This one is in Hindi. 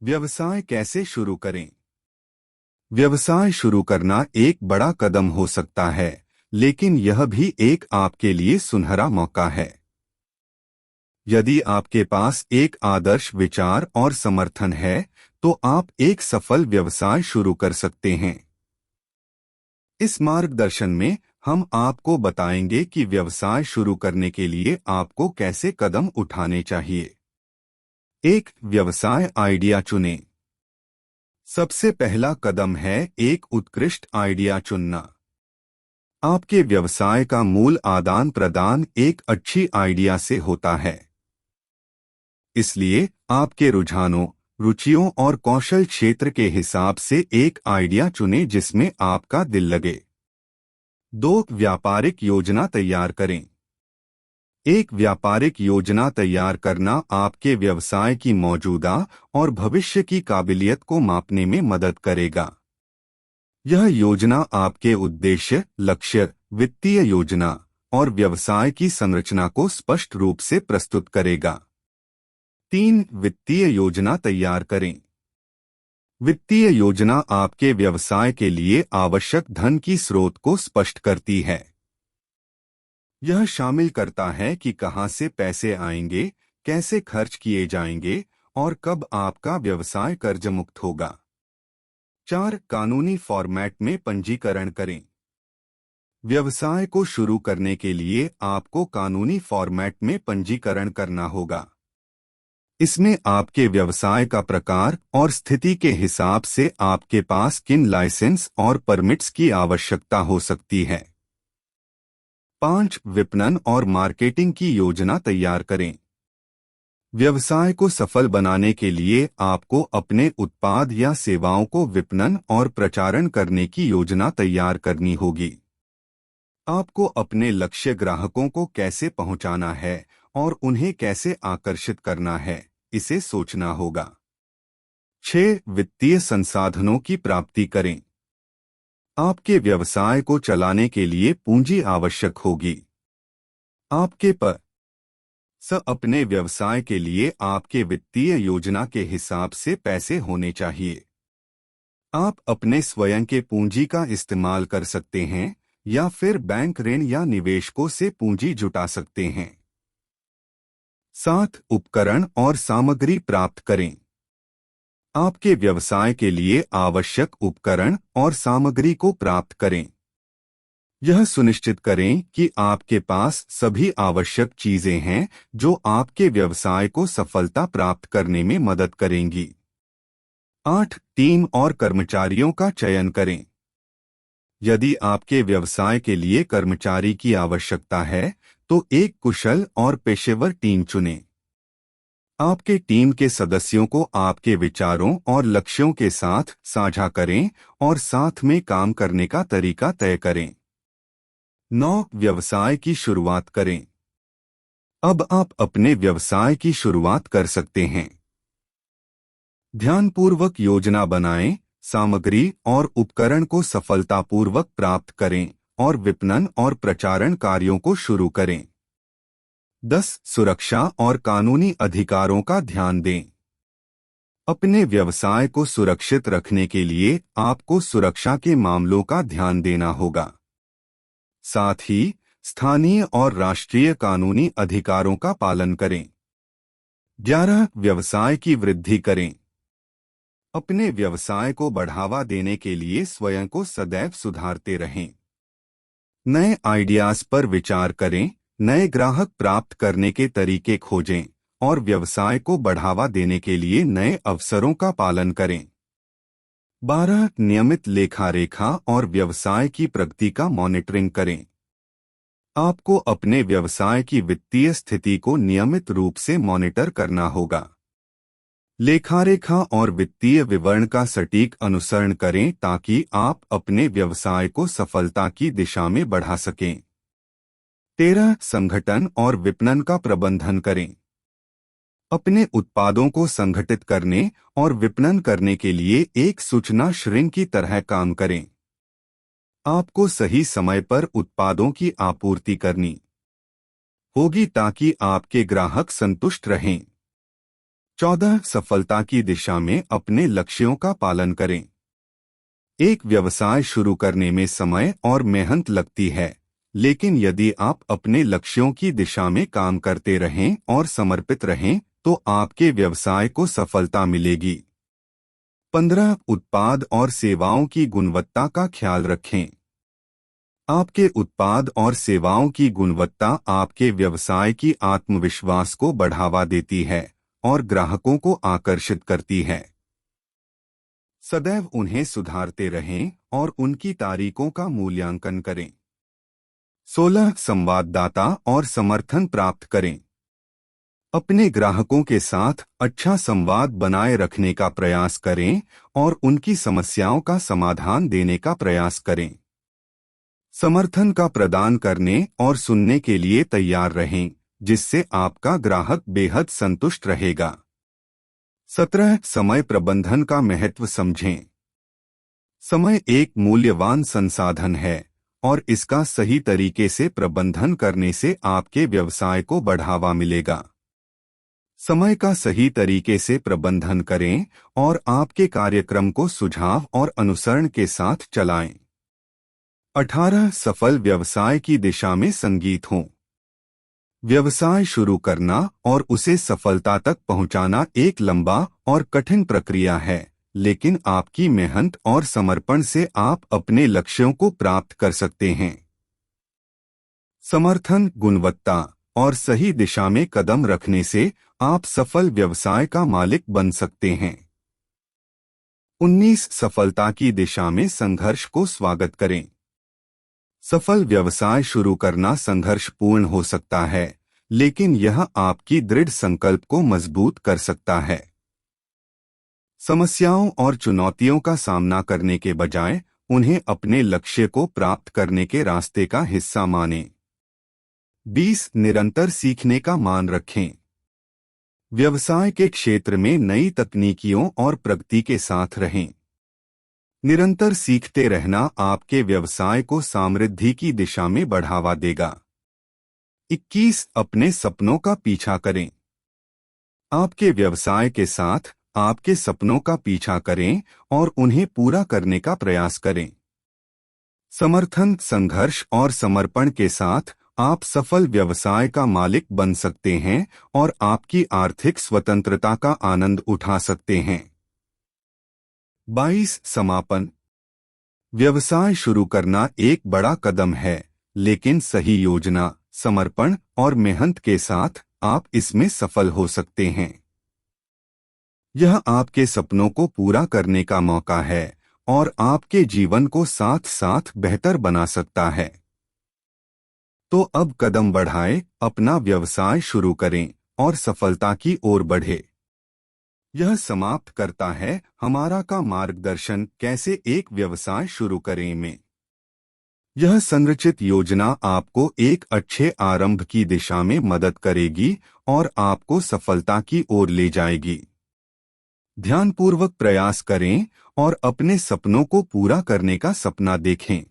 व्यवसाय कैसे शुरू करें? व्यवसाय शुरू करना एक बड़ा कदम हो सकता है, लेकिन यह भी एक आपके लिए सुनहरा मौका है। यदि आपके पास एक आदर्श विचार और समर्थन है, तो आप एक सफल व्यवसाय शुरू कर सकते हैं। इस मार्गदर्शन में हम आपको बताएंगे कि व्यवसाय शुरू करने के लिए आपको कैसे कदम उठाने चाहिए। एक व्यवसाय आइडिया चुनें। सबसे पहला कदम है एक उत्कृष्ट आइडिया चुनना। आपके व्यवसाय का मूल आदान प्रदान एक अच्छी आइडिया से होता है। इसलिए आपके रुझानों, रुचियों और कौशल क्षेत्र के हिसाब से एक आइडिया चुनें जिसमें आपका दिल लगे। दो व्यापारिक योजना तैयार करें। एक व्यापारिक योजना तैयार करना आपके व्यवसाय की मौजूदा और भविष्य की काबिलियत को मापने में मदद करेगा। यह योजना आपके उद्देश्य, लक्ष्य, वित्तीय योजना और व्यवसाय की संरचना को स्पष्ट रूप से प्रस्तुत करेगा। तीन वित्तीय योजना तैयार करें। वित्तीय योजना आपके व्यवसाय के लिए आवश्यक धन की स्रोत को स्पष्ट करती है। यह शामिल करता है कि कहां से पैसे आएंगे, कैसे खर्च किए जाएंगे और कब आपका व्यवसाय कर्ज मुक्त होगा। चार कानूनी फॉर्मेट में पंजीकरण करें। व्यवसाय को शुरू करने के लिए आपको कानूनी फॉर्मेट में पंजीकरण करना होगा। इसमें आपके व्यवसाय का प्रकार और स्थिति के हिसाब से आपके पास किन लाइसेंस और परमिट्स की आवश्यकता हो सकती है। 5 विपणन और मार्केटिंग की योजना तैयार करें। व्यवसाय को सफल बनाने के लिए आपको अपने उत्पाद या सेवाओं को विपणन और प्रचारण करने की योजना तैयार करनी होगी। आपको अपने लक्ष्य ग्राहकों को कैसे पहुंचाना है और उन्हें कैसे आकर्षित करना है, इसे सोचना होगा। 6 वित्तीय संसाधनों की प्राप्ति करें। आपके व्यवसाय को चलाने के लिए पूंजी आवश्यक होगी। आपके पास अपने व्यवसाय के लिए आपके वित्तीय योजना के हिसाब से पैसे होने चाहिए। आप अपने स्वयं के पूंजी का इस्तेमाल कर सकते हैं या फिर बैंक ऋण या निवेशकों से पूंजी जुटा सकते हैं। 7 उपकरण और सामग्री प्राप्त करें। आपके व्यवसाय के लिए आवश्यक उपकरण और सामग्री को प्राप्त करें। यह सुनिश्चित करें कि आपके पास सभी आवश्यक चीजें हैं जो आपके व्यवसाय को सफलता प्राप्त करने में मदद करेंगी। 8 टीम और कर्मचारियों का चयन करें। यदि आपके व्यवसाय के लिए कर्मचारी की आवश्यकता है, तो एक कुशल और पेशेवर टीम चुनें। आपके टीम के सदस्यों को आपके विचारों और लक्ष्यों के साथ साझा करें और साथ में काम करने का तरीका तय करें। 9 व्यवसाय की शुरुआत करें। अब आप अपने व्यवसाय की शुरुआत कर सकते हैं। ध्यानपूर्वक योजना बनाएं, सामग्री और उपकरण को सफलतापूर्वक प्राप्त करें और विपणन और प्रचारण कार्यों को शुरू करें। 10 सुरक्षा और कानूनी अधिकारों का ध्यान दें। अपने व्यवसाय को सुरक्षित रखने के लिए आपको सुरक्षा के मामलों का ध्यान देना होगा। साथ ही स्थानीय और राष्ट्रीय कानूनी अधिकारों का पालन करें। 11 व्यवसाय की वृद्धि करें। अपने व्यवसाय को बढ़ावा देने के लिए स्वयं को सदैव सुधारते रहें। नए आइडियाज पर विचार करें, नए ग्राहक प्राप्त करने के तरीके खोजें और व्यवसाय को बढ़ावा देने के लिए नए अवसरों का पालन करें। 12 नियमित लेखा-रेखा और व्यवसाय की प्रगति का मॉनिटरिंग करें। आपको अपने व्यवसाय की वित्तीय स्थिति को नियमित रूप से मॉनिटर करना होगा। लेखा-रेखा और वित्तीय विवरण का सटीक अनुसरण करें ताकि आप अपने व्यवसाय को सफलता की दिशा में बढ़ा सकें। 13 संगठन और विपणन का प्रबंधन करें। अपने उत्पादों को संगठित करने और विपणन करने के लिए एक सूचना श्रृंखला की तरह काम करें। आपको सही समय पर उत्पादों की आपूर्ति करनी होगी ताकि आपके ग्राहक संतुष्ट रहें। 14 सफलता की दिशा में अपने लक्ष्यों का पालन करें। एक व्यवसाय शुरू करने में समय और मेहनत लगती है, लेकिन यदि आप अपने लक्ष्यों की दिशा में काम करते रहें और समर्पित रहें तो आपके व्यवसाय को सफलता मिलेगी। 15 उत्पाद और सेवाओं की गुणवत्ता का ख्याल रखें। आपके उत्पाद और सेवाओं की गुणवत्ता आपके व्यवसाय की आत्मविश्वास को बढ़ावा देती है और ग्राहकों को आकर्षित करती है। सदैव उन्हें सुधारते रहें और उनकी तारीखों का मूल्यांकन करें। 16 संवाददाता और समर्थन प्राप्त करें। अपने ग्राहकों के साथ अच्छा संवाद बनाए रखने का प्रयास करें और उनकी समस्याओं का समाधान देने का प्रयास करें। समर्थन का प्रदान करने और सुनने के लिए तैयार रहें, जिससे आपका ग्राहक बेहद संतुष्ट रहेगा। 17 समय प्रबंधन का महत्व समझें। समय एक मूल्यवान संसाधन है और इसका सही तरीके से प्रबंधन करने से आपके व्यवसाय को बढ़ावा मिलेगा। समय का सही तरीके से प्रबंधन करें और आपके कार्यक्रम को सुझाव और अनुसरण के साथ चलाएं। 18 सफल व्यवसाय की दिशा में संगीत हों। व्यवसाय शुरू करना और उसे सफलता तक पहुंचाना एक लंबा और कठिन प्रक्रिया है, लेकिन आपकी मेहनत और समर्पण से आप अपने लक्ष्यों को प्राप्त कर सकते हैं। समर्थन, गुणवत्ता और सही दिशा में कदम रखने से आप सफल व्यवसाय का मालिक बन सकते हैं। 19 सफलता की दिशा में संघर्ष को स्वागत करें। सफल व्यवसाय शुरू करना संघर्षपूर्ण हो सकता है, लेकिन यह आपकी दृढ़ संकल्प को मजबूत कर सकता है। समस्याओं और चुनौतियों का सामना करने के बजाय उन्हें अपने लक्ष्य को प्राप्त करने के रास्ते का हिस्सा मानें। 20 निरंतर सीखने का मान रखें। व्यवसाय के क्षेत्र में नई तकनीकियों और प्रगति के साथ रहें। निरंतर सीखते रहना आपके व्यवसाय को समृद्धि की दिशा में बढ़ावा देगा। 21 अपने सपनों का पीछा करें। आपके व्यवसाय के साथ आपके सपनों का पीछा करें और उन्हें पूरा करने का प्रयास करें। समर्थन, संघर्ष और समर्पण के साथ आप सफल व्यवसाय का मालिक बन सकते हैं और आपकी आर्थिक स्वतंत्रता का आनंद उठा सकते हैं। 22 समापन। व्यवसाय शुरू करना एक बड़ा कदम है, लेकिन सही योजना, समर्पण और मेहनत के साथ आप इसमें सफल हो सकते हैं। यह आपके सपनों को पूरा करने का मौका है और आपके जीवन को साथ साथ बेहतर बना सकता है। तो अब कदम बढ़ाएं, अपना व्यवसाय शुरू करें और सफलता की ओर बढ़े। यह समाप्त करता है हमारा का मार्गदर्शन कैसे एक व्यवसाय शुरू करें में। यह संरचित योजना आपको एक अच्छे आरंभ की दिशा में मदद करेगी और आपको सफलता की ओर ले जाएगी। ध्यानपूर्वक प्रयास करें और अपने सपनों को पूरा करने का सपना देखें।